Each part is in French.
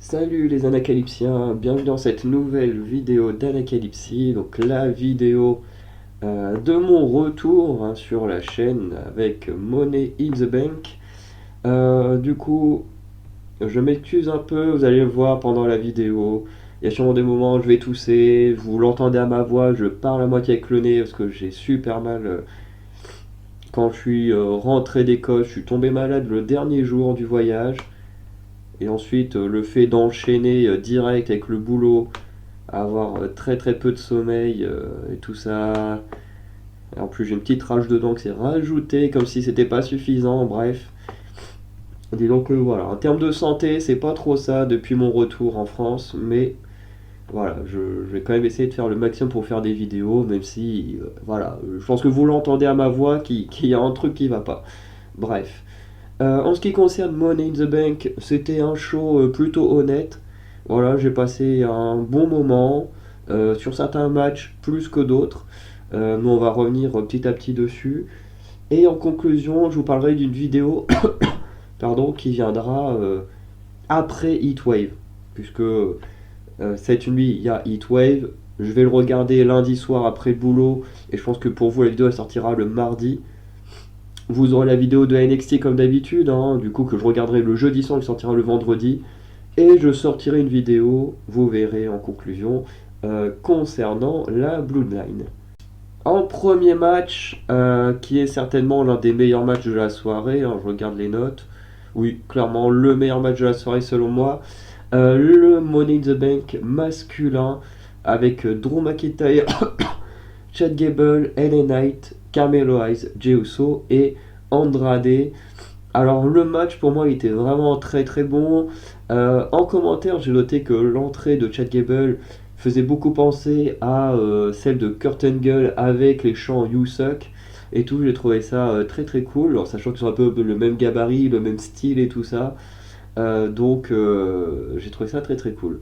Salut les Anacalypsiens, bienvenue dans cette nouvelle vidéo d'Anacalypsie, donc la vidéo de mon retour sur la chaîne avec Money in the Bank. Du coup, je m'excuse un peu, vous allez le voir pendant la vidéo, il y a sûrement des moments où je vais tousser, vous l'entendez à ma voix, je parle à moitié avec le nez parce que j'ai super mal quand je suis rentré d'école, je suis tombé malade le dernier jour du voyage. Et ensuite, le fait d'enchaîner direct avec le boulot, avoir très très peu de sommeil et tout ça. Et en plus, j'ai une petite rage dedans que c'est rajouté comme si c'était pas suffisant. Bref, dis donc voilà. En termes de santé, c'est pas trop ça depuis mon retour en France, mais voilà, je vais quand même essayer de faire le maximum pour faire des vidéos, même si voilà, je pense que vous l'entendez à ma voix qu'il y a un truc qui va pas. Bref. En ce qui concerne Money in the Bank, c'était un show plutôt honnête. Voilà, j'ai passé un bon moment sur certains matchs plus que d'autres, mais on va revenir petit à petit dessus. Et en conclusion, je vous parlerai d'une vidéo pardon, qui viendra après Heatwave, puisque cette nuit il y a Heatwave. Je vais le regarder lundi soir après le boulot, et je pense que pour vous la vidéo elle sortira le mardi. Vous aurez la vidéo de NXT comme d'habitude, hein, du coup que je regarderai le jeudi soir, qui sortira le vendredi. Et je sortirai une vidéo, vous verrez en conclusion, concernant la Bloodline. En premier match, qui est certainement l'un des meilleurs matchs de la soirée, hein, je regarde les notes. Oui, clairement le meilleur match de la soirée selon moi. Le Money in the Bank masculin avec Drew McIntyre, Chad Gable, LA Knight, Carmelo Hayes, Jey Uso et Andrade. Alors le match pour moi il était vraiment très très bon. En commentaire j'ai noté que l'entrée de Chad Gable faisait beaucoup penser à celle de Kurt Angle avec les chants You Suck et tout. J'ai trouvé ça très très cool, alors, sachant qu'ils sont un peu le même gabarit, le même style et tout ça. J'ai trouvé ça très très cool.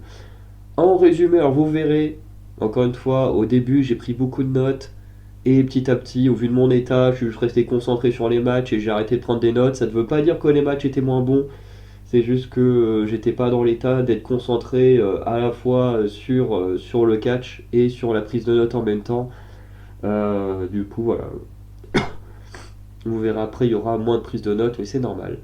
En résumé, alors vous verrez, encore une fois, au début j'ai pris beaucoup de notes. Et petit à petit, au vu de mon état, je suis juste resté concentré sur les matchs et j'ai arrêté de prendre des notes. Ça ne veut pas dire que les matchs étaient moins bons, c'est juste que j'étais pas dans l'état d'être concentré à la fois sur le catch et sur la prise de notes en même temps. Du coup, voilà. Vous verrez après, il y aura moins de prise de notes, mais c'est normal.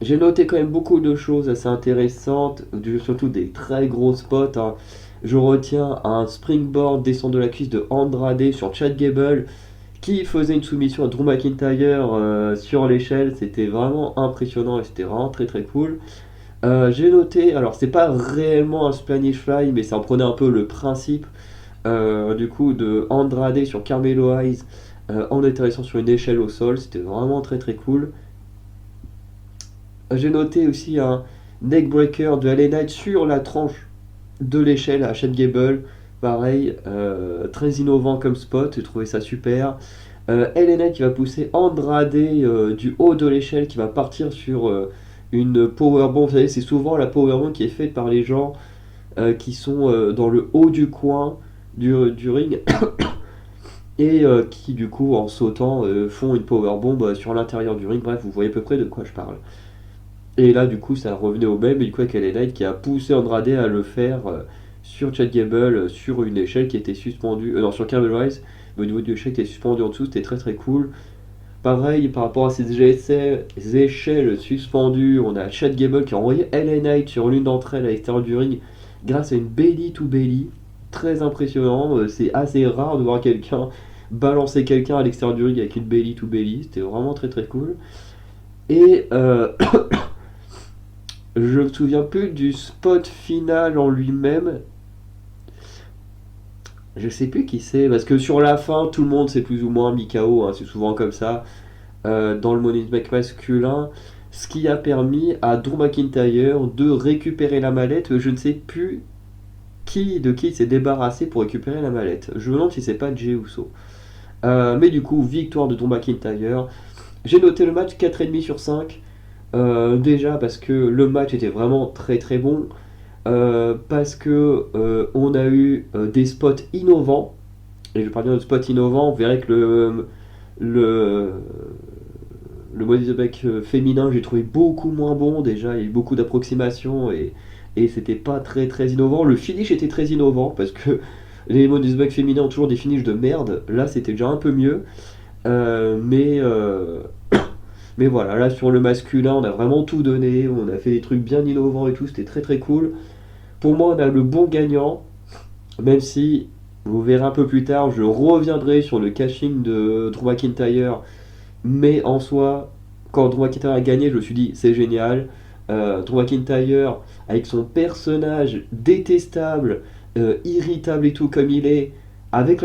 J'ai noté quand même beaucoup de choses assez intéressantes, surtout des très gros spots, hein. Je retiens un springboard descend de la cuisse de Andrade sur Chad Gable qui faisait une soumission à Drew McIntyre sur l'échelle. C'était vraiment impressionnant et c'était vraiment très très cool. J'ai noté, alors c'est pas réellement un Spanish Fly, mais ça en prenait un peu le principe du coup de Andrade sur Carmelo Hayes en atterrissant sur une échelle au sol. C'était vraiment très très cool. J'ai noté aussi un neckbreaker de LA Knight sur la tranche de l'échelle à Chad Gable. Pareil, très innovant comme spot, j'ai trouvé ça super. LA Knight qui va pousser Andrade du haut de l'échelle, qui va partir sur une powerbomb. Vous savez, c'est souvent la powerbomb qui est faite par les gens qui sont dans le haut du coin du ring et qui du coup en sautant font une powerbomb sur l'intérieur du ring. Bref, vous voyez à peu près de quoi je parle. Et là, du coup, ça revenait au même, et du coup, avec LA Knight qui a poussé Andrade à le faire sur Chad Gable, sur une échelle qui était suspendue, non, sur Carmel Rise, mais au niveau de l'échelle qui était suspendue en dessous, c'était très très cool. Pareil, par rapport à ces échelles suspendues, on a Chad Gable qui a envoyé LA Knight sur l'une d'entre elles à l'extérieur du ring grâce à une belly to belly. Très impressionnant, c'est assez rare de voir quelqu'un balancer quelqu'un à l'extérieur du ring avec une belly to belly, c'était vraiment très très cool. Et je me souviens plus du spot final en lui-même. Je sais plus qui c'est, parce que sur la fin, tout le monde s'est plus ou moins mis KO, hein, c'est souvent comme ça. Dans le Money in the Bank masculin, ce qui a permis à Drew McIntyre de récupérer la mallette. Je ne sais plus de qui il s'est débarrassé pour récupérer la mallette. Je me demande si c'est pas Jey Uso. Mais du coup, victoire de Drew McIntyre. J'ai noté le match 4,5 sur 5. Déjà parce que le match était vraiment très très bon. Parce que on a eu des spots innovants. Et je parle bien de spots innovants. Vous verrez que le, le Money in the Bank féminin, j'ai trouvé beaucoup moins bon. Déjà, il y a eu beaucoup d'approximations et c'était pas très très innovant. Le finish était très innovant parce que les Money in the Bank féminins ont toujours des finishes de merde. Là, c'était déjà un peu mieux. Euh, mais, euh, mais voilà, là sur le masculin, on a vraiment tout donné. On a fait des trucs bien innovants et tout. C'était très très cool. Pour moi, on a le bon gagnant. Même si, vous verrez un peu plus tard, je reviendrai sur le cashing de Drew McIntyre. Mais en soi, quand Drew McIntyre a gagné, je me suis dit, c'est génial. Drew McIntyre, avec son personnage détestable, irritable et tout comme il est, avec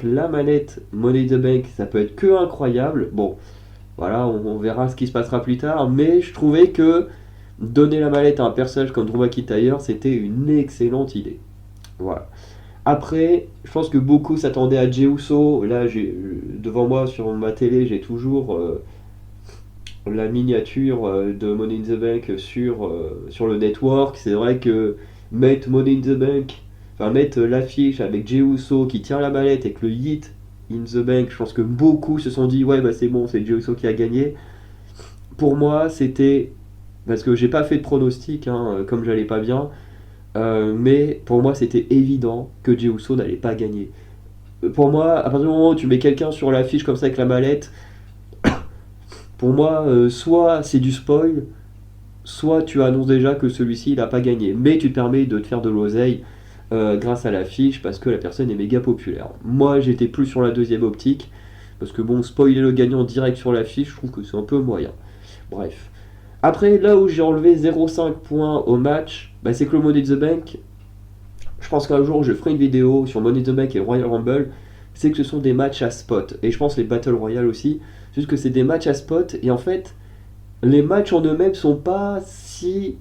la manette Money in the Bank, ça peut être que incroyable. Bon, voilà, on verra ce qui se passera plus tard. Mais je trouvais que donner la mallette à un personnage comme Drew McIntyre, c'était une excellente idée. Voilà. Après, je pense que beaucoup s'attendaient à Jey Uso. Là, devant moi sur ma télé, j'ai toujours la miniature de Money in the Bank sur le network. C'est vrai que mettre Money in the Bank, enfin mettre l'affiche avec Jey Uso qui tient la mallette et que le hit in the Bank, je pense que beaucoup se sont dit ouais bah c'est bon, c'est Jey Uso qui a gagné. Pour moi, c'était parce que j'ai pas fait de pronostic, hein, comme j'allais pas bien, mais pour moi c'était évident que Jey Uso n'allait pas gagner. Pour moi, à partir du moment où tu mets quelqu'un sur l'affiche comme ça avec la mallette, pour moi, soit c'est du spoil, soit tu annonces déjà que celui-ci il n'a pas gagné. Mais tu te permets de te faire de l'oseille grâce à l'affiche parce que la personne est méga populaire. Moi j'étais plus sur la deuxième optique, parce que bon, spoiler le gagnant direct sur l'affiche, je trouve que c'est un peu moyen. Bref. Après, là où j'ai enlevé 0,5 points au match, bah, c'est que le Money in the Bank, je pense qu'un jour je ferai une vidéo sur Money in the Bank et Royal Rumble, c'est que ce sont des matchs à spot. Et je pense les Battle Royale aussi, juste que c'est des matchs à spot. Et en fait, les matchs en eux-mêmes sont pas si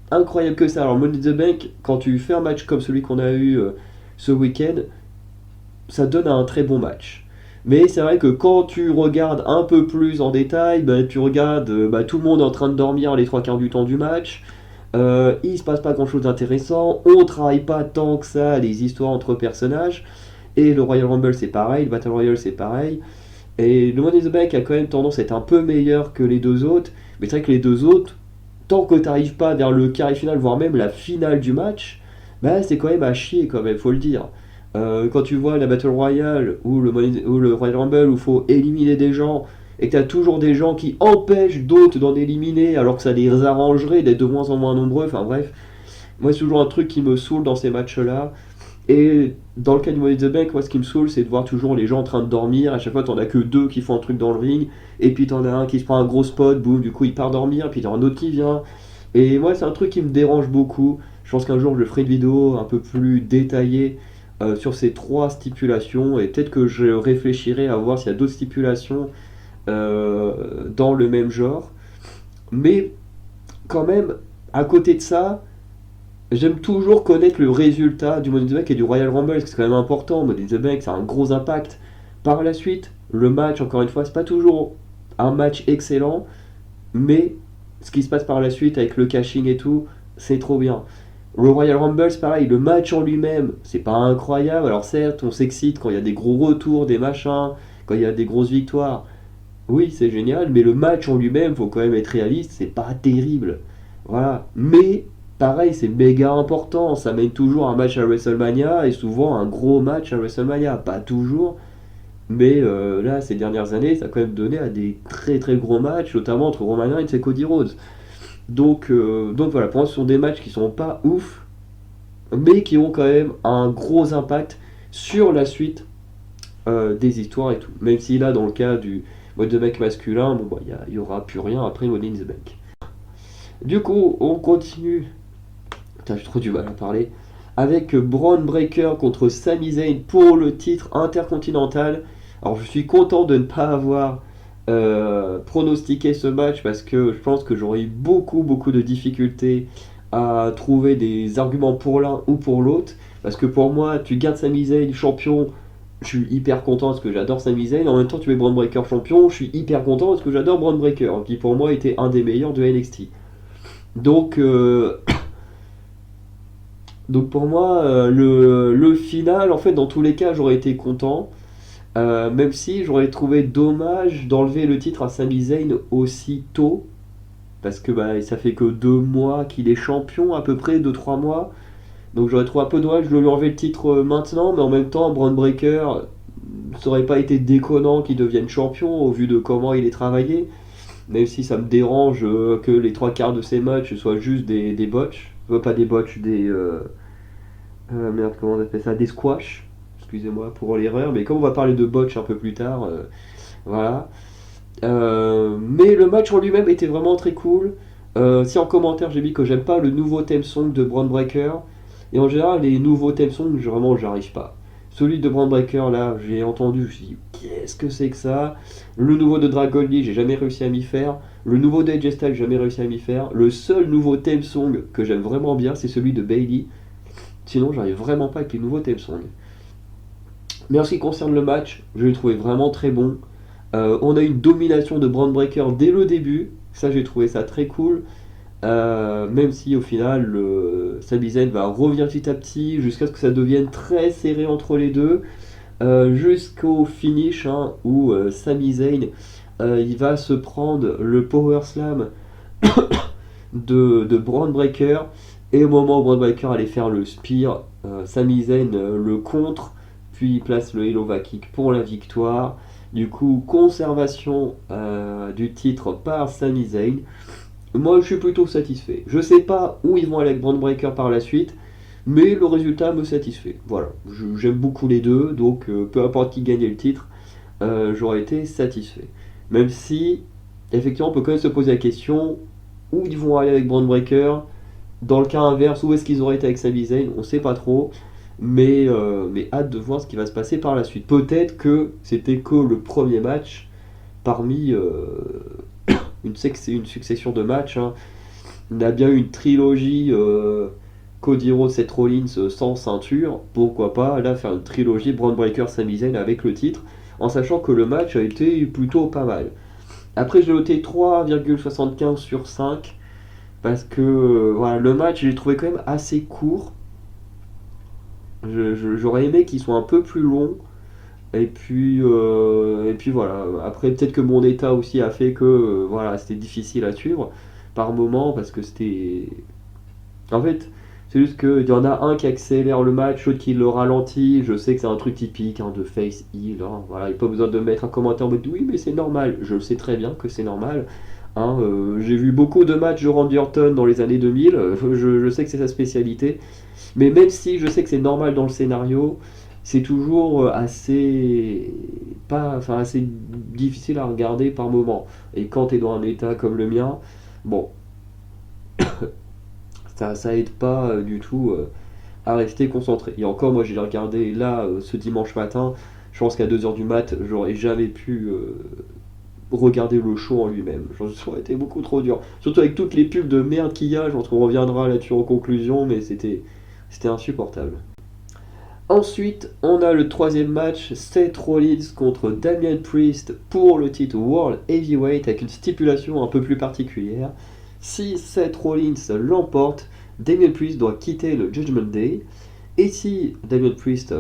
incroyables que ça. Alors Money in the Bank, quand tu fais un match comme celui qu'on a eu ce week-end, ça donne un très bon match. Mais c'est vrai que quand tu regardes un peu plus en détail, bah, tu regardes bah, tout le monde est en train de dormir les trois quarts du temps du match. Il se passe pas grand chose d'intéressant. On travaille pas tant que ça les histoires entre personnages. Et le Royal Rumble c'est pareil, le Battle Royale c'est pareil. Et le Money in the Bank a quand même tendance à être un peu meilleur que les deux autres. Mais c'est vrai que les deux autres, tant que tu n'arrives pas vers le quart et finale, voire même la finale du match, bah c'est quand même à chier quand même, faut le dire. Quand tu vois la Battle Royale ou le Royal Rumble où il faut éliminer des gens et que tu as toujours des gens qui empêchent d'autres d'en éliminer alors que ça les arrangerait d'être de moins en moins nombreux, enfin bref, moi c'est toujours un truc qui me saoule dans ces matchs-là. Et dans le cas du Money in the Bank, moi ce qui me saoule, c'est de voir toujours les gens en train de dormir. À chaque fois, t'en as que deux qui font un truc dans le ring. Et puis t'en as un qui se prend un gros spot, boum, du coup il part dormir. Puis t'en as un autre qui vient. Et moi, c'est un truc qui me dérange beaucoup. Je pense qu'un jour, je ferai une vidéo un peu plus détaillée sur ces trois stipulations. Et peut-être que je réfléchirai à voir s'il y a d'autres stipulations dans le même genre. Mais quand même, à côté de ça, j'aime toujours connaître le résultat du Money in the Bank et du Royal Rumble, parce que c'est quand même important. Money in the Bank, ça a un gros impact. Par la suite, le match, encore une fois, c'est pas toujours un match excellent, mais ce qui se passe par la suite avec le cashing et tout, c'est trop bien. Le Royal Rumble, c'est pareil, le match en lui-même, c'est pas incroyable. Alors certes, on s'excite quand il y a des gros retours, des machins, quand il y a des grosses victoires. Oui, c'est génial, mais le match en lui-même, faut quand même être réaliste, c'est pas terrible. Voilà. Mais, pareil, c'est méga important. Ça mène toujours un match à WrestleMania et souvent un gros match à WrestleMania. Pas toujours, mais là, ces dernières années, ça a quand même donné à des très très gros matchs, notamment entre Roman Reigns et Cody Rhodes. Donc voilà, pour moi, ce sont des matchs qui sont pas ouf, mais qui ont quand même un gros impact sur la suite des histoires et tout. Même si là, dans le cas du mode de mec masculin, bon, bah, il y aura plus rien après Money in the Bank. Du coup, on continue. Putain, j'ai trop du mal à parler. Avec Braun Breaker contre Sami Zayn pour le titre intercontinental. Alors, je suis content de ne pas avoir pronostiqué ce match parce que je pense que j'aurais eu beaucoup de difficultés à trouver des arguments pour l'un ou pour l'autre. Parce que pour moi, tu gardes Sami Zayn champion, je suis hyper content parce que j'adore Sami Zayn. En même temps, tu mets Braun Breaker champion, je suis hyper content parce que j'adore Braun Breaker, qui pour moi était un des meilleurs de NXT. Donc, donc pour moi, le final, en fait, dans tous les cas, j'aurais été content. Même si j'aurais trouvé dommage d'enlever le titre à Sami Zayn aussi tôt, parce que bah, ça fait que 2 mois qu'il est champion, à peu près 2-3 mois. Donc j'aurais trouvé un peu dommage de lui enlever le titre maintenant, mais en même temps, Braun Breaker, ça aurait pas été déconnant qu'il devienne champion au vu de comment il est travaillé, même si ça me dérange que les 3 quarts de ses matchs soient juste des botches. Pas des botches, merde, comment on appelle ça? Des squash. Excusez-moi pour l'erreur, mais comme on va parler de botch un peu plus tard, voilà. Mais le match en lui-même était vraiment très cool. Si en commentaire j'ai mis que j'aime pas le nouveau theme song de Braun Breaker, et en général les nouveaux theme songs, vraiment j'arrive pas. Celui de Braun Breaker là, j'ai entendu, je me suis dit qu'est-ce que c'est que ça. Le nouveau de Dragon Lee, j'ai jamais réussi à m'y faire. Le nouveau de AJ Styles, j'ai jamais réussi à m'y faire. Le seul nouveau theme song que j'aime vraiment bien, c'est celui de Bailey. Sinon, j'arrive vraiment pas avec les nouveaux theme songs. Mais en ce qui concerne le match, je l'ai trouvé vraiment très bon. On a une domination de Braun Breaker dès le début. Ça, j'ai trouvé ça très cool. Même si au final, Sami Zayn va revenir petit à petit jusqu'à ce que ça devienne très serré entre les deux. Jusqu'au finish hein, où Sami Zayn il va se prendre le Power Slam de Braun Breaker. Et au moment où Braun Breaker allait faire le spear, Sami Zayn le contre, puis il place le Helluva Kick pour la victoire. Du coup, conservation du titre par Sami Zayn. Moi, je suis plutôt satisfait. Je sais pas où ils vont aller avec Braun Breaker par la suite, mais le résultat me satisfait. Voilà, j'aime beaucoup les deux, donc peu importe qui gagnait le titre, j'aurais été satisfait. Même si, effectivement, on peut quand même se poser la question où ils vont aller avec Braun Breaker. Dans le cas inverse, où est-ce qu'ils auraient été avec Sami Zayn, on sait pas trop. Mais hâte de voir ce qui va se passer par la suite. Peut-être que c'était que le premier match parmi une succession de matchs. Hein. On a bien eu une trilogie Cody Rhodes, Seth Rollins sans ceinture. Pourquoi pas là faire une trilogie Braun Breaker, Sami Zayn avec le titre, en sachant que le match a été plutôt pas mal. Après, j'ai noté 3,75 sur 5 parce que voilà, le match, je l'ai trouvé quand même assez court. J'aurais aimé qu'il soit un peu plus long. Et puis voilà. Après, peut-être que mon état aussi a fait que voilà, c'était difficile à suivre par moment parce que c'était. En fait, c'est juste qu'il y en a un qui accélère le match, l'autre qui le ralentit. Je sais que c'est un truc typique hein, de face heal. Hein, voilà, il n'y a pas besoin de mettre un commentaire en mode oui, mais c'est normal. Je le sais très bien que c'est normal. Hein, j'ai vu beaucoup de matchs de Randy Orton dans les années 2000. Je sais que c'est sa spécialité. Mais même si je sais que c'est normal dans le scénario, c'est toujours assez pas, enfin assez difficile à regarder par moment. Et quand tu es dans un état comme le mien, bon, ça aide pas du tout à rester concentré. Et encore, moi j'ai regardé là ce dimanche matin. Je pense qu'à 2 heures du mat, j'aurais jamais pu regarder le show en lui-même. Ça aurait été beaucoup trop dur. Surtout avec toutes les pubs de merde qu'il y a. Je pense qu'on reviendra là-dessus en conclusion, mais c'était insupportable. Ensuite, on a le troisième match, Seth Rollins contre Damian Priest pour le titre World Heavyweight avec une stipulation un peu plus particulière. Si Seth Rollins l'emporte, Damian Priest doit quitter le Judgment Day. Et si Damian Priest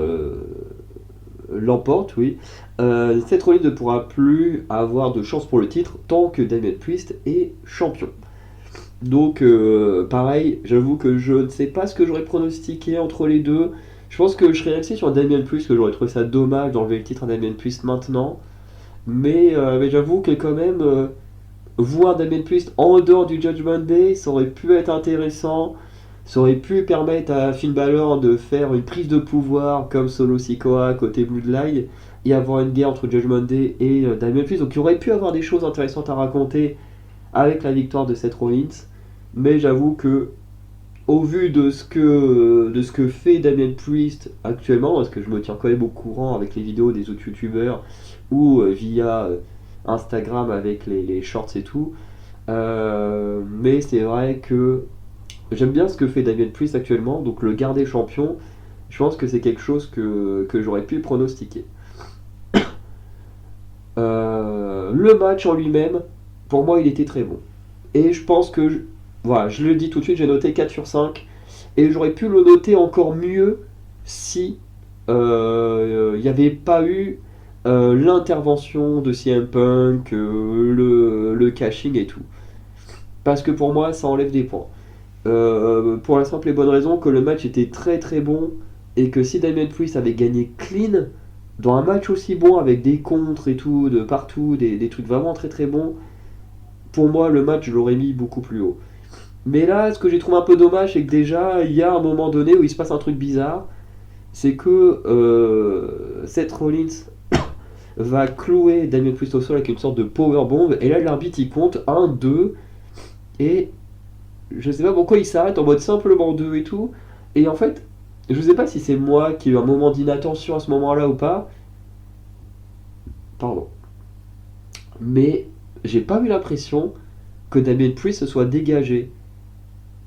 l'emporte, oui, Seth Rollins ne pourra plus avoir de chance pour le titre tant que Damian Priest est champion. Donc, pareil, j'avoue que je ne sais pas ce que j'aurais pronostiqué entre les deux. Je pense que je serais resté sur Damien Priest, que j'aurais trouvé ça dommage d'enlever le titre à Damien Priest maintenant. Mais j'avoue que quand même, voir Damien Priest en dehors du Judgment Day, ça aurait pu être intéressant. Ça aurait pu permettre à Finn Balor de faire une prise de pouvoir comme Solo Sikoa côté Bloodline et avoir une guerre entre Judgment Day et Damien Priest. Donc il aurait pu avoir des choses intéressantes à raconter avec la victoire de Seth Rollins. Mais j'avoue que au vu de ce que fait Damien Priest actuellement, parce que je me tiens quand même au courant avec les vidéos des autres youtubeurs ou via Instagram avec les shorts et tout, mais c'est vrai que j'aime bien ce que fait Damien Priest actuellement, donc le garder champion, je pense que c'est quelque chose que j'aurais pu pronostiquer. Le match en lui-même, pour moi, il était très bon. Et je pense que, voilà, je le dis tout de suite, j'ai noté 4 sur 5. Et j'aurais pu le noter encore mieux si il n'y avait pas eu l'intervention de CM Punk, le caching et tout. Parce que pour moi, ça enlève des points. Pour la simple et bonne raison que le match était très très bon et que si Damien Priest avait gagné clean dans un match aussi bon avec des contres et tout de partout, des trucs vraiment très très bons, pour moi le match je l'aurais mis beaucoup plus haut. Mais là, ce que j'ai trouvé un peu dommage, c'est que déjà il y a un moment donné où il se passe un truc bizarre, c'est que Seth Rollins va clouer Damien Priest au sol avec une sorte de powerbomb et là l'arbitre il compte un 2 et je sais pas pourquoi il s'arrête en mode simplement 2 et tout. Et en fait, je sais pas si c'est moi qui ai eu un moment d'inattention à ce moment-là ou pas. Pardon. Mais j'ai pas eu l'impression que Damien Priest se soit dégagé.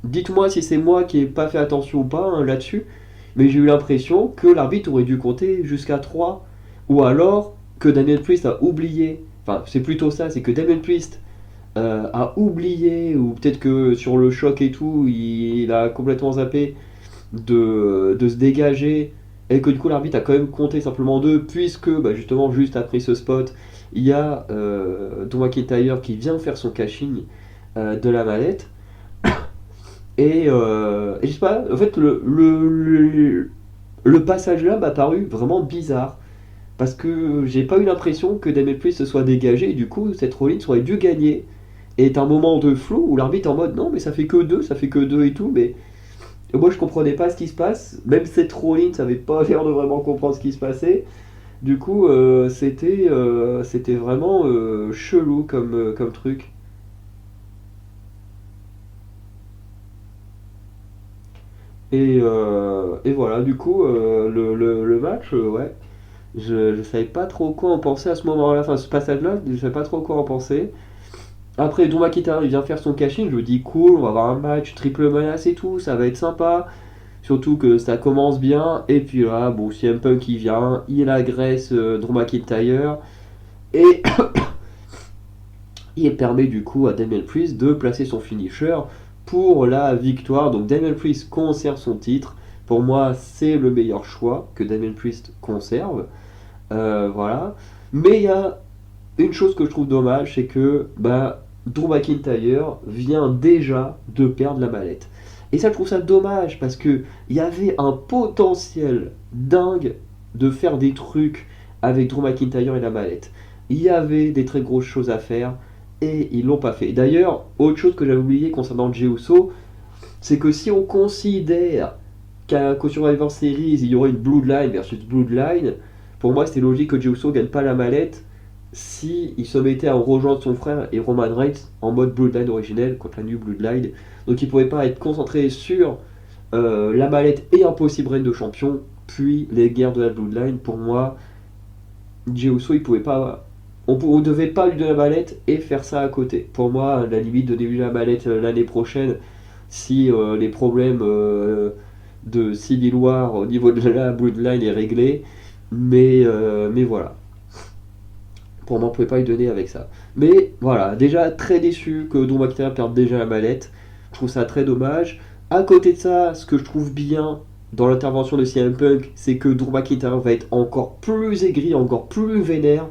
Dites-moi si c'est moi qui ai pas fait attention ou pas hein, là-dessus. Mais j'ai eu l'impression que l'arbitre aurait dû compter jusqu'à 3. Ou alors que Damien Priest a oublié. Enfin, c'est plutôt ça, c'est que Damien Priest a oublié, ou peut-être que sur le choc et tout, il a complètement zappé de se dégager et que du coup l'arbitre a quand même compté simplement 2 puisque bah, justement juste après ce spot il y a Drew McIntyre qui vient faire son caching de la mallette et je sais pas en fait le passage là m'a paru vraiment bizarre parce que j'ai pas eu l'impression que Damien Priest se soit dégagé et du coup cette Rollins aurait dû gagner et est un moment de flou où l'arbitre est en mode non mais ça fait que 2 ça fait que 2 et tout mais et moi je comprenais pas ce qui se passe, même cette Rollins n'avait pas l'air de vraiment comprendre ce qui se passait. Du coup, c'était vraiment chelou comme truc. Et voilà, du coup, le match, ouais, je savais pas trop quoi en penser à ce moment-là, enfin ce passage-là, je savais pas trop quoi en penser. Après, Drew McIntyre, il vient faire son caching, je me dis cool, on va avoir un match triple menace et tout, ça va être sympa. Surtout que ça commence bien, et puis là, bon, CM Punk il vient, il agresse Drew McIntyre, et il permet du coup à Damien Priest de placer son finisher pour la victoire. Donc Damien Priest conserve son titre. Pour moi, c'est le meilleur choix que Damien Priest conserve. Voilà. Mais il y a une chose que je trouve dommage, c'est que bah, Drew McIntyre vient déjà de perdre la mallette. Et ça, je trouve ça dommage parce que il y avait un potentiel dingue de faire des trucs avec Drew McIntyre et la mallette. Il y avait des très grosses choses à faire et ils l'ont pas fait. D'ailleurs, autre chose que j'avais oublié concernant Jey Uso, c'est que si on considère qu'au Survivor Series il y aurait une Bloodline versus Bloodline, pour moi c'était logique que Jey Uso gagne pas la mallette si il se mettait à rejoindre son frère et Roman Reigns en mode Bloodline originel contre la New Bloodline. Donc il pouvait pas être concentré sur la mallette et un possible règne de champion, puis les guerres de la Bloodline. Pour moi, Jey Uso il pouvait pas. On devait pas lui donner la mallette et faire ça à côté. Pour moi, à la limite, donnez-lui la mallette l'année prochaine si les problèmes de Civil War au niveau de la Bloodline est réglé. Mais voilà. Pour moi, on ne pouvait pas lui donner avec ça. Mais voilà, déjà très déçu que Drew McIntyre perde déjà la mallette. Je trouve ça très dommage. À côté de ça, ce que je trouve bien dans l'intervention de CM Punk, c'est que Drew McIntyre va être encore plus aigri, encore plus vénère.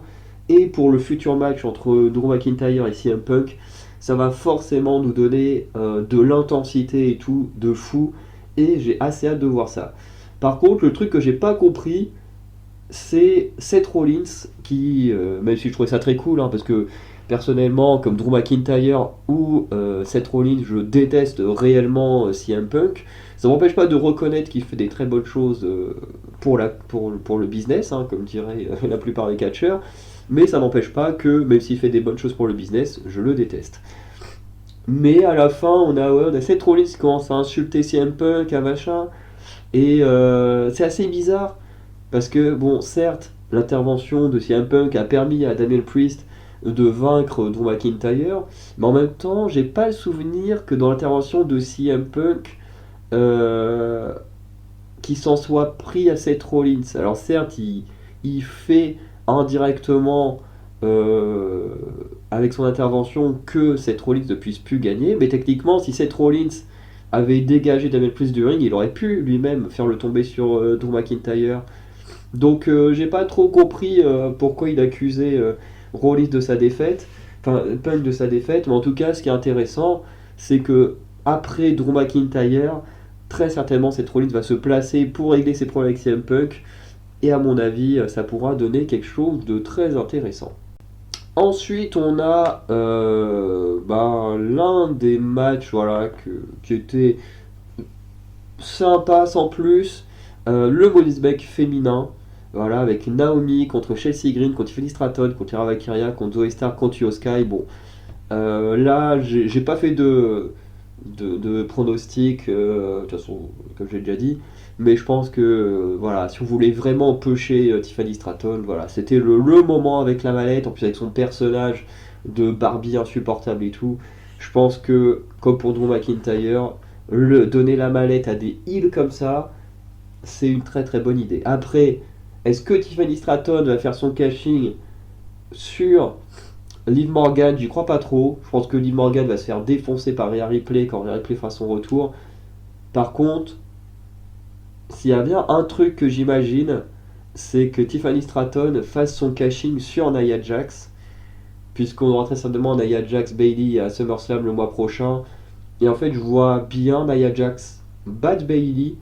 Et pour le futur match entre Drew McIntyre et CM Punk, ça va forcément nous donner de l'intensité et tout, de fou. Et j'ai assez hâte de voir ça. Par contre, le truc que j'ai pas compris, c'est Seth Rollins qui, même si je trouvais ça très cool, hein, parce que personnellement, comme Drew McIntyre ou Seth Rollins, je déteste réellement CM Punk. Ça m'empêche pas de reconnaître qu'il fait des très bonnes choses pour le business, hein, comme diraient la plupart des catcheurs, mais ça m'empêche pas que, même s'il fait des bonnes choses pour le business, je le déteste. Mais à la fin, on a Seth Rollins qui commence à insulter CM Punk, un machin, et c'est assez bizarre parce que, bon, certes, l'intervention de CM Punk a permis à Daniel Priest de vaincre Drew McIntyre, mais en même temps, j'ai pas le souvenir que dans l'intervention de CM Punk, euh, qu'il s'en soit pris à Seth Rollins. Alors certes, il fait indirectement euh, avec son intervention que Seth Rollins ne puisse plus gagner, mais techniquement, si Seth Rollins avait dégagé Daniel Priest du ring, il aurait pu lui-même faire le tomber sur Drew McIntyre Donc j'ai pas trop compris pourquoi il accusait Rollins de sa défaite, enfin Punk de sa défaite, mais en tout cas ce qui est intéressant, c'est que après Drew McIntyre, très certainement cette Rollins va se placer pour régler ses problèmes avec CM Punk, et à mon avis ça pourra donner quelque chose de très intéressant. Ensuite, on a l'un des matchs voilà, qui était sympa sans plus, le Money Bank féminin, voilà, avec Naomi contre Chelsea Green, contre Tiffany Stratton, contre Ira Valkyria, contre Zoe Stark, contre Io Sky. Bon, là, j'ai pas fait de pronostic, de toute façon, comme j'ai déjà dit, mais je pense que voilà, si vous voulez vraiment pusher Tiffany Stratton, voilà, c'était le moment avec la mallette, en plus avec son personnage de Barbie insupportable et tout. Je pense que, comme pour Drew McIntyre, donner la mallette à des heels comme ça, c'est une très très bonne idée. Après, est-ce que Tiffany Stratton va faire son cashing sur Liv Morgan? J'y crois pas trop. Je pense que Liv Morgan va se faire défoncer par Rhea Ripley quand Rhea Ripley fera son retour. Par contre, s'il y a bien un truc que j'imagine, c'est que Tiffany Stratton fasse son cashing sur Nia Jax, puisqu'on aura très certainement Nia Jax Bayley à SummerSlam le mois prochain. Et en fait, je vois bien Nia Jax battre Bayley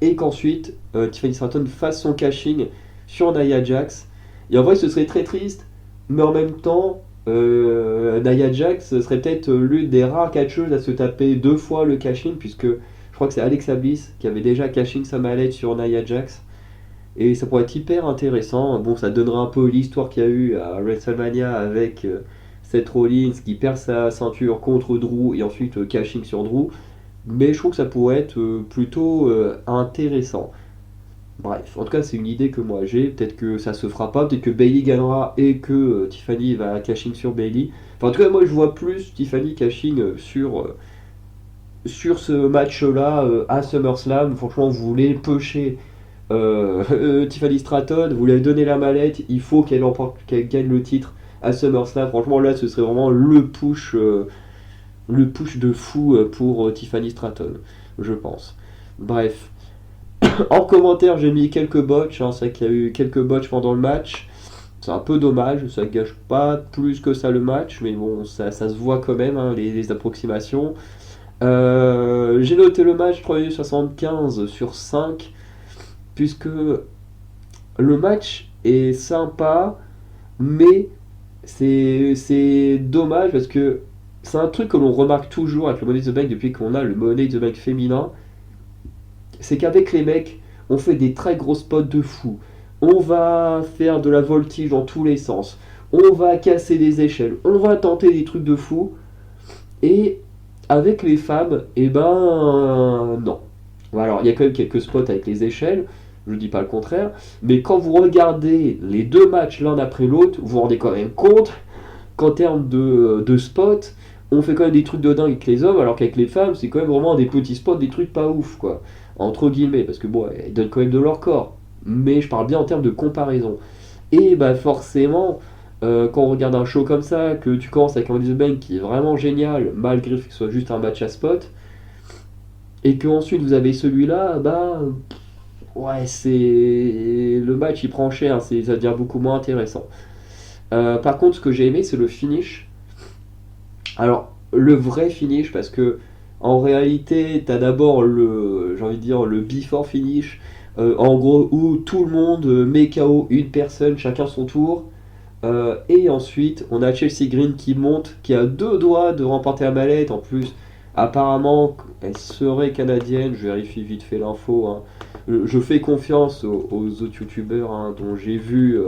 et qu'ensuite Tiffany Stratton fasse son cashing sur Nia Jax. Et en vrai, ce serait très triste, mais en même temps, Nia Jax serait peut-être l'une des rares catcheuses à se taper deux fois le cashing, puisque je crois que c'est Alexa Bliss qui avait déjà cashing sa mallette sur Nia Jax. Et ça pourrait être hyper intéressant. Bon, ça donnera un peu l'histoire qu'il y a eu à WrestleMania avec Seth Rollins qui perd sa ceinture contre Drew et ensuite cashing sur Drew. Mais je trouve que ça pourrait être plutôt intéressant. Bref, en tout cas, c'est une idée que moi j'ai. Peut-être que ça se fera pas, peut-être que Bayley gagnera et que Tiffany va cashing sur Bayley. Enfin, en tout cas, moi je vois plus Tiffany cashing sur ce match-là à SummerSlam. Franchement, vous voulez pusher Tiffany Stratton, vous lui avez donné la mallette, il faut qu'elle gagne le titre à SummerSlam. Franchement, là, ce serait vraiment le push de fou pour Tiffany Stratton, je pense. Bref, en commentaire, j'ai mis quelques botches. C'est vrai qu'il y a eu quelques botches pendant le match. C'est un peu dommage, ça gâche pas plus que ça le match, mais bon, ça se voit quand même, hein, les approximations. J'ai noté le match 3,75 sur 5, puisque le match est sympa, mais c'est dommage parce que c'est un truc que l'on remarque toujours avec le Money in the Bank depuis qu'on a le Money in the Bank féminin, c'est qu'avec les mecs, on fait des très gros spots de fou. On va faire de la voltige dans tous les sens. On va casser des échelles. On va tenter des trucs de fou. Et avec les femmes, eh ben non. Alors, il y a quand même quelques spots avec les échelles, je ne dis pas le contraire, mais quand vous regardez les deux matchs l'un après l'autre, vous vous rendez quand même compte qu'en termes de spots, on fait quand même des trucs de dingue avec les hommes, alors qu'avec les femmes, c'est quand même vraiment des petits spots, des trucs pas ouf, quoi. Entre guillemets, parce que bon, elles donnent quand même de leur corps. Mais je parle bien en termes de comparaison. Et bah forcément, quand on regarde un show comme ça, que tu commences avec un Money in the Bank qui est vraiment génial, malgré que ce soit juste un match à spot, et que ensuite vous avez celui-là, bah ouais, c'est le match il prend cher, ça devient beaucoup moins intéressant. Par contre, ce que j'ai aimé, c'est le finish. Alors, le vrai finish, parce que en réalité, t'as d'abord j'ai envie de dire, le before finish, en gros, où tout le monde met KO une personne, chacun son tour. Et ensuite, on a Chelsea Green qui monte, qui a deux doigts de remporter la mallette. En plus, apparemment, elle serait canadienne. Je vérifie vite fait l'info, hein. Je fais confiance aux autres youtubeurs, hein, dont j'ai vu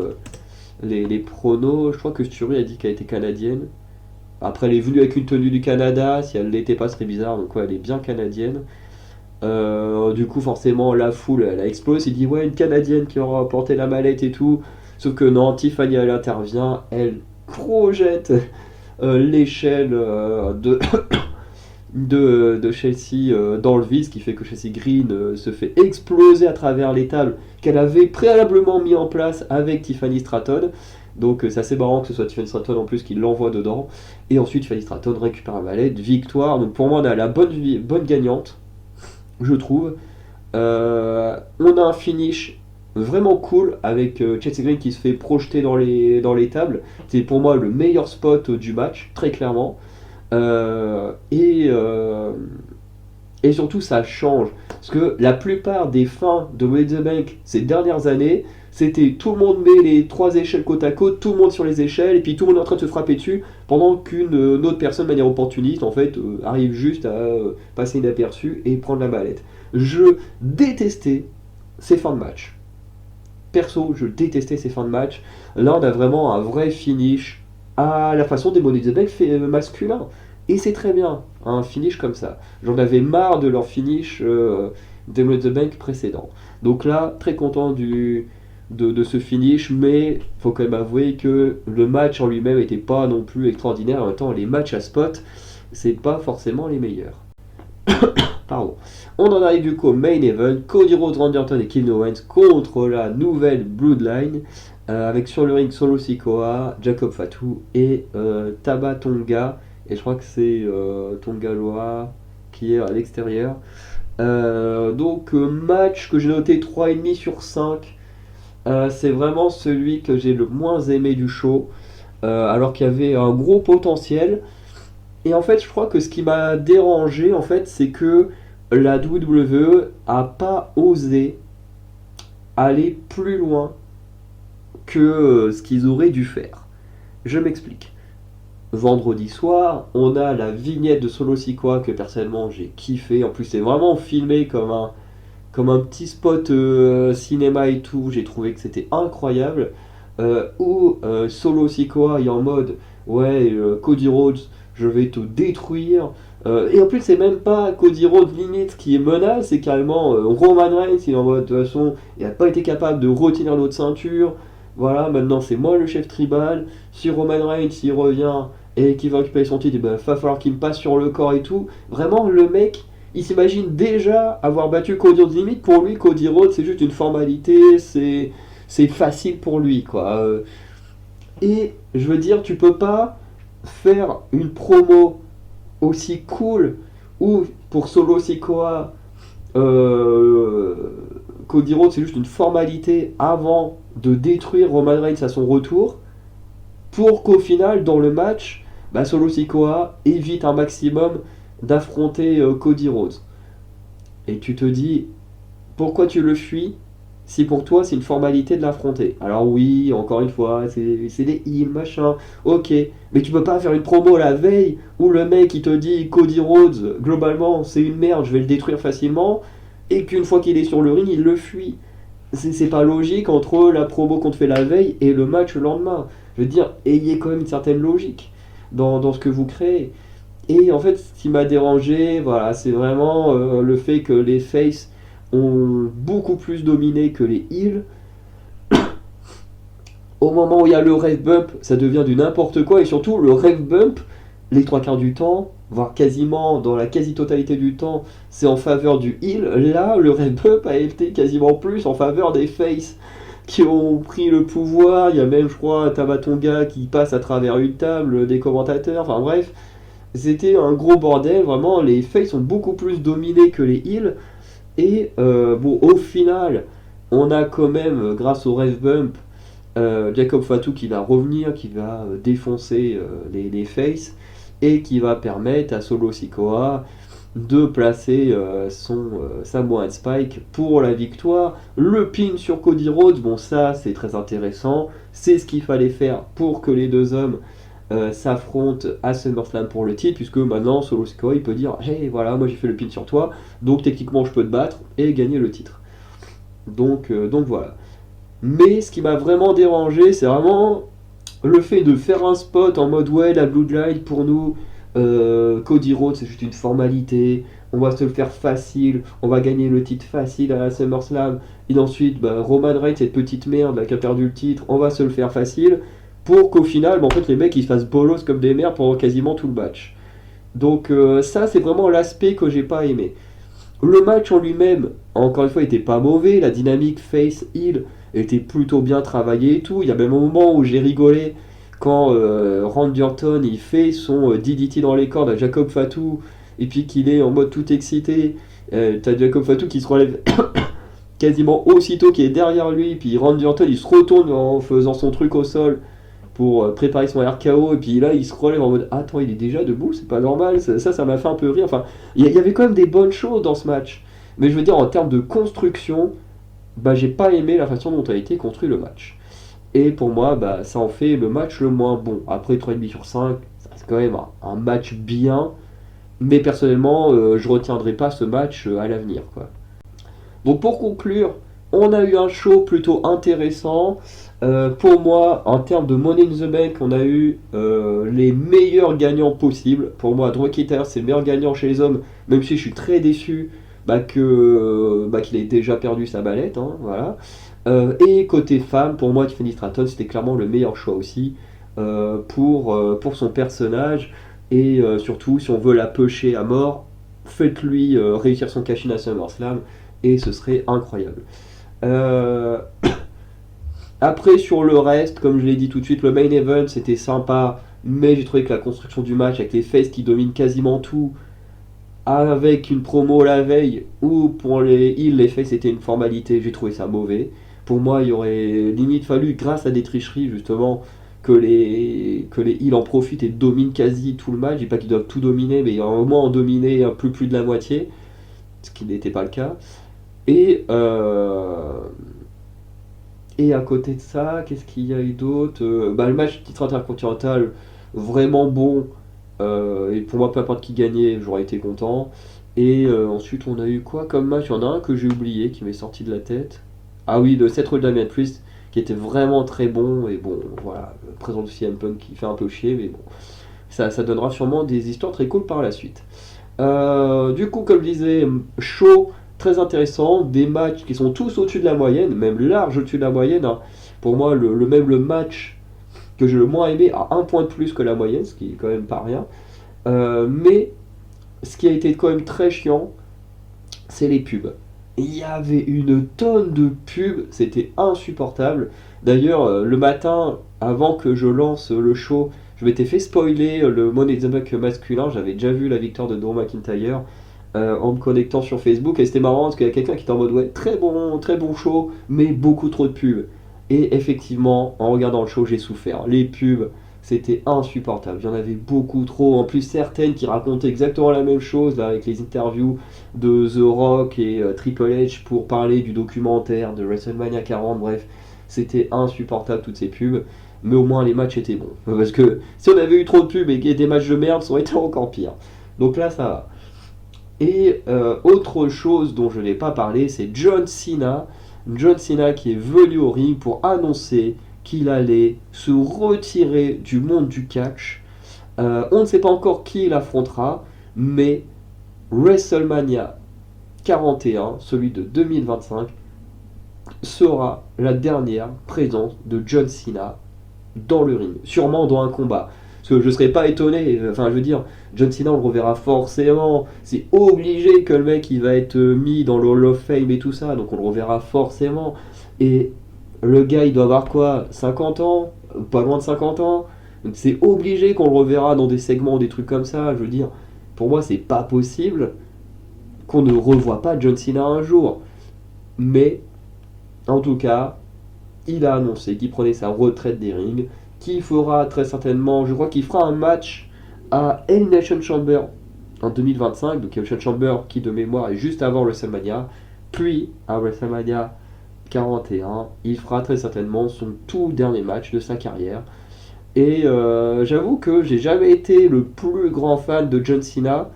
les pronos. Je crois que Sturi a dit qu'elle était canadienne. Après, elle est venue avec une tenue du Canada. Si elle l'était pas, ce serait bizarre. Donc, ouais, elle est bien canadienne. Du coup, forcément, la foule, elle a explosé. Il dit, ouais, une canadienne qui aura porté la mallette et tout. Sauf que non, Tiffany, elle intervient. Elle projette l'échelle de Chelsea dans le vide, ce qui fait que Chelsea Green se fait exploser à travers les tables qu'elle avait préalablement mis en place avec Tiffany Stratton. Donc c'est assez marrant que ce soit Tiffany Stratton en plus qui l'envoie dedans. Et ensuite Tiffany Stratton récupère la mallette, victoire. Donc pour moi on a la bonne gagnante, je trouve. On a un finish vraiment cool avec Chelsea Green qui se fait projeter dans les tables. C'est pour moi le meilleur spot du match, très clairement. Euh, et, euh, et surtout, ça change. Parce que la plupart des fins de Money in the Bank ces dernières années, c'était tout le monde met les trois échelles côte à côte, tout le monde sur les échelles, et puis tout le monde est en train de se frapper dessus, pendant qu'une autre personne, de manière opportuniste, en fait, arrive juste à passer inaperçu et prendre la mallette. Je détestais ces fins de match. Perso, je détestais ces fins de match. Là, on a vraiment un vrai finish à la façon des Money in the Bank masculins. Et c'est très bien, un finish comme ça. J'en avais marre de leur finish des Money in the Bank précédents. Donc là, très content de ce finish, mais il faut quand même avouer que le match en lui-même n'était pas non plus extraordinaire. En même temps, les matchs à spot, c'est pas forcément les meilleurs. Pardon. On en arrive du coup au main event, Cody Rhodes, Randy Orton et Kevin Owens contre la nouvelle Bloodline, avec sur le ring Solo Sikoa, Jacob Fatu et Taba Tonga, et je crois que c'est Tonga Loa qui est à l'extérieur. Donc match que j'ai noté 3,5 sur 5. C'est vraiment celui que j'ai le moins aimé du show, alors qu'il y avait un gros potentiel. Et en fait, je crois que ce qui m'a dérangé, en fait, c'est que la WWE a pas osé aller plus loin que ce qu'ils auraient dû faire. Je m'explique. Vendredi soir, on a la vignette de Solo Sikoa que personnellement j'ai kiffé. En plus, c'est vraiment filmé comme un petit spot cinéma et tout. J'ai trouvé que c'était incroyable. Où Solo Sikoa est en mode ouais, Cody Rhodes, je vais te détruire. Et en plus, c'est même pas Cody Rhodes limite qui menace, c'est carrément Roman Reigns. Il est en mode de toute façon, il n'a pas été capable de retenir l'autre ceinture. Voilà, maintenant c'est moi le chef tribal. Si Roman Reigns il revient et qu'il va récupérer son titre, il va falloir qu'il me passe sur le corps et tout. Vraiment, le mec, il s'imagine déjà avoir battu Cody Rhodes limite. Pour lui, Cody Rhodes, c'est juste une formalité, c'est facile pour lui, quoi. Et je veux dire, tu peux pas faire une promo aussi cool où pour Solo Sikoa, euh, Cody Rhodes, c'est juste une formalité avant de détruire Roman Reigns à son retour, pour qu'au final, dans le match, bah, Solo Sikoa évite un maximum d'affronter Cody Rhodes. Et tu te dis, pourquoi tu le fuis si pour toi c'est une formalité de l'affronter? Alors oui, encore une fois, c'est des heals, machin, ok, mais tu peux pas faire une promo la veille où le mec il te dit Cody Rhodes, globalement c'est une merde, je vais le détruire facilement, et qu'une fois qu'il est sur le ring, il le fuit. C'est pas logique entre la promo qu'on te fait la veille et le match le lendemain. Je veux dire, ayez quand même une certaine logique dans ce que vous créez. Et en fait, ce qui m'a dérangé, voilà, c'est vraiment le fait que les faces ont beaucoup plus dominé que les heals. Au moment où il y a le ref bump, ça devient du n'importe quoi. Et surtout, le ref bump, les trois quarts du temps, voire quasiment dans la quasi-totalité du temps, c'est en faveur du heal. Là, le ref bump a été quasiment plus en faveur des faces qui ont pris le pouvoir. Il y a même, je crois, Tabatonga qui passe à travers une table, des commentateurs. Enfin bref, c'était un gros bordel. Vraiment, les faces ont beaucoup plus dominé que les heals. Et bon, au final, on a quand même, grâce au ref bump, Jacob Fatu qui va revenir, qui va défoncer les faces et qui va permettre à Solo Sikoa de placer Samoan Spike pour la victoire. Le pin sur Cody Rhodes, bon ça c'est très intéressant, c'est ce qu'il fallait faire pour que les deux hommes s'affrontent à SummerSlam pour le titre, puisque maintenant Solo Sikoa il peut dire hey voilà moi j'ai fait le pin sur toi, donc techniquement je peux te battre et gagner le titre. Donc voilà. Mais ce qui m'a vraiment dérangé, c'est vraiment le fait de faire un spot en mode ouais, la Bloodline pour nous, Cody Rhodes c'est juste une formalité, on va se le faire facile, on va gagner le titre facile à la SummerSlam, et ensuite bah, Roman Reigns, cette petite merde là, qui a perdu le titre, on va se le faire facile, pour qu'au final, bah, en fait, les mecs ils se fassent bolos comme des merdes pendant quasiment tout le match. Donc ça, c'est vraiment l'aspect que j'ai pas aimé. Le match en lui-même, encore une fois, était pas mauvais. La dynamique face-heel était plutôt bien travaillée et tout. Il y a même un moment où j'ai rigolé quand Randy Orton il fait son DDT dans les cordes à Jacob Fatu et puis qu'il est en mode tout excité. T'as Jacob Fatu qui se relève quasiment aussitôt qu'il est derrière lui, puis Randy Orton il se retourne en faisant son truc au sol pour préparer son RKO, et puis là il se relève en mode attends, il est déjà debout, c'est pas normal, ça m'a fait un peu rire. Enfin, il y avait quand même des bonnes choses dans ce match, mais je veux dire en termes de construction, bah j'ai pas aimé la façon dont a été construit le match. Et pour moi, bah, ça en fait le match le moins bon. Après 3,5 sur 5, ça reste quand même un match bien, mais personnellement, je retiendrai pas ce match à l'avenir, quoi. Donc pour conclure, on a eu un show plutôt intéressant. Pour moi, en termes de Money in the Bank, on a eu les meilleurs gagnants possibles. Pour moi, Drew McIntyre, c'est le meilleur gagnant chez les hommes, même si je suis très déçu qu'il ait déjà perdu sa mallette. Hein, voilà. Et côté femme, pour moi, Tiffany Stratton, c'était clairement le meilleur choix aussi pour son personnage. Et surtout, si on veut la pusher à mort, faites-lui réussir son cash-in à SummerSlam et ce serait incroyable. Euh, Après, sur le reste, comme je l'ai dit tout de suite, le main event c'était sympa, mais j'ai trouvé que la construction du match avec les faces qui dominent quasiment tout, avec une promo la veille où pour les heels, les faces c'était une formalité, j'ai trouvé ça mauvais. Pour moi, il y aurait limite fallu, grâce à des tricheries justement, que les heels en profitent et dominent quasi tout le match. Je dis pas qu'ils doivent tout dominer, mais au moins en dominer un peu plus de la moitié, ce qui n'était pas le cas. Et, euh, et à côté de ça, qu'est-ce qu'il y a eu d'autre? Le match titre intercontinental, vraiment bon. Et pour moi, peu importe qui gagnait, j'aurais été content. Et ensuite, on a eu quoi comme match? Il y en a un que j'ai oublié, qui m'est sorti de la tête. Ah oui, le Seth Rollins Damian Priest, qui était vraiment très bon. Et bon, voilà, présente aussi CM Punk qui fait un peu chier, mais bon, ça donnera sûrement des histoires très cool par la suite. Du coup, comme je disais, chaud, très intéressant, des matchs qui sont tous au-dessus de la moyenne, même large au-dessus de la moyenne. Hein. Pour moi, le match que j'ai le moins aimé a un point de plus que la moyenne, ce qui est quand même pas rien. Mais ce qui a été quand même très chiant, c'est les pubs. Il y avait une tonne de pubs, c'était insupportable. D'ailleurs, le matin, avant que je lance le show, je m'étais fait spoiler le Money in the Bank masculin. J'avais déjà vu la victoire de Drew McIntyre en me connectant sur Facebook. Et c'était marrant parce qu'il y a quelqu'un qui était en mode ouais, très bon show, mais beaucoup trop de pubs. Et effectivement, en regardant le show, j'ai souffert. Les pubs, c'était insupportable. Il y en avait beaucoup trop. En plus, certaines qui racontaient exactement la même chose, là, avec les interviews de The Rock et Triple H pour parler du documentaire de WrestleMania 40. Bref, c'était insupportable toutes ces pubs. Mais au moins, les matchs étaient bons. Parce que si on avait eu trop de pubs et des matchs de merde, ça aurait été encore pire. Donc là, ça va. Et autre chose dont je n'ai pas parlé, c'est John Cena. John Cena qui est venu au ring pour annoncer qu'il allait se retirer du monde du catch. On ne sait pas encore qui il affrontera, mais WrestleMania 41, celui de 2025, sera la dernière présence de John Cena dans le ring, sûrement dans un combat. Parce que je ne serais pas étonné, enfin je veux dire, John Cena on le reverra forcément, c'est obligé que le mec il va être mis dans le Hall of Fame et tout ça, donc on le reverra forcément. Et le gars il doit avoir quoi, 50 ans, pas loin de 50 ans, donc c'est obligé qu'on le reverra dans des segments, des trucs comme ça, je veux dire, pour moi c'est pas possible qu'on ne revoie pas John Cena un jour. Mais en tout cas, il a annoncé qu'il prenait sa retraite des rings, qu'il fera très certainement, je crois qu'il fera un match à Elimination Chamber en 2025, donc Elimination Chamber qui de mémoire est juste avant WrestleMania, puis à WrestleMania 41, il fera très certainement son tout dernier match de sa carrière. Et j'avoue que j'ai jamais été le plus grand fan de John Cena,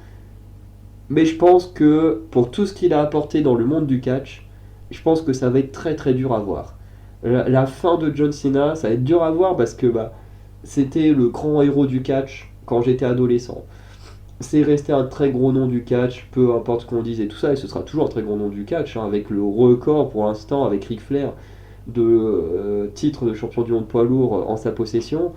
mais je pense que pour tout ce qu'il a apporté dans le monde du catch, je pense que ça va être très dur à voir. La fin de John Cena, ça va être dur à voir parce que c'était le grand héros du catch quand j'étais adolescent. C'est resté un très gros nom du catch, peu importe ce qu'on dise et tout ça, et ce sera toujours un très gros nom du catch, hein, avec le record pour l'instant, avec Ric Flair, de titre de champion du monde poids lourd en sa possession.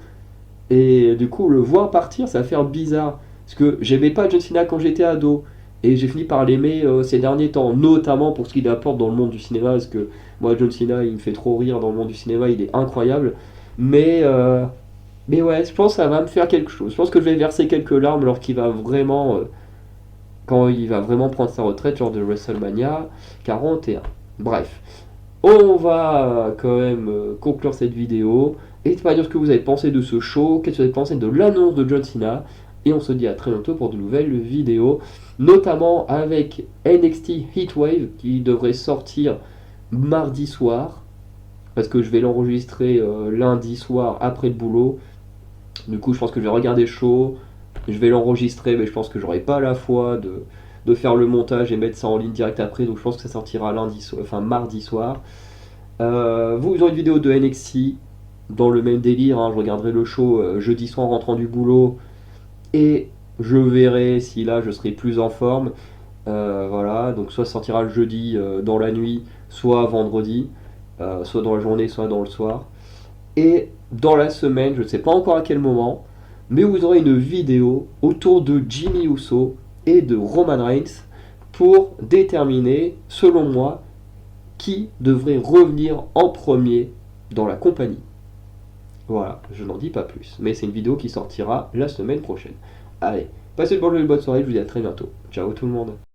Et du coup, le voir partir, ça va faire bizarre. Parce que j'aimais pas John Cena quand j'étais ado. Et j'ai fini par l'aimer ces derniers temps, notamment pour ce qu'il apporte dans le monde du cinéma. Parce que moi, John Cena, il me fait trop rire dans le monde du cinéma, il est incroyable. Mais, euh, mais ouais, je pense que ça va me faire quelque chose. Je pense que je vais verser quelques larmes quand il va vraiment prendre sa retraite, genre de WrestleMania 41. Bref, on va quand même conclure cette vidéo. N'hésitez pas à dire ce que vous avez pensé de ce show, qu'est-ce que vous avez pensé de l'annonce de John Cena. Et on se dit à très bientôt pour de nouvelles vidéos, notamment avec NXT Heatwave qui devrait sortir mardi soir, parce que je vais l'enregistrer lundi soir après le boulot. Du coup, je pense que je vais regarder le show, je vais l'enregistrer, mais je pense que j'aurai pas la foi de faire le montage et mettre ça en ligne direct après, donc je pense que ça sortira enfin mardi soir. Vous aurez une vidéo de NXT dans le même délire, hein, je regarderai le show jeudi soir en rentrant du boulot et je verrai si là je serai plus en forme. Voilà, donc soit ça sortira le jeudi dans la nuit, soit vendredi, soit dans la journée, soit dans le soir. Et dans la semaine, je ne sais pas encore à quel moment, mais vous aurez une vidéo autour de Jimmy Uso et de Roman Reigns pour déterminer, selon moi, qui devrait revenir en premier dans la compagnie. Voilà, je n'en dis pas plus, mais c'est une vidéo qui sortira la semaine prochaine. Allez, passez une bonne soirée, je vous dis à très bientôt. Ciao tout le monde.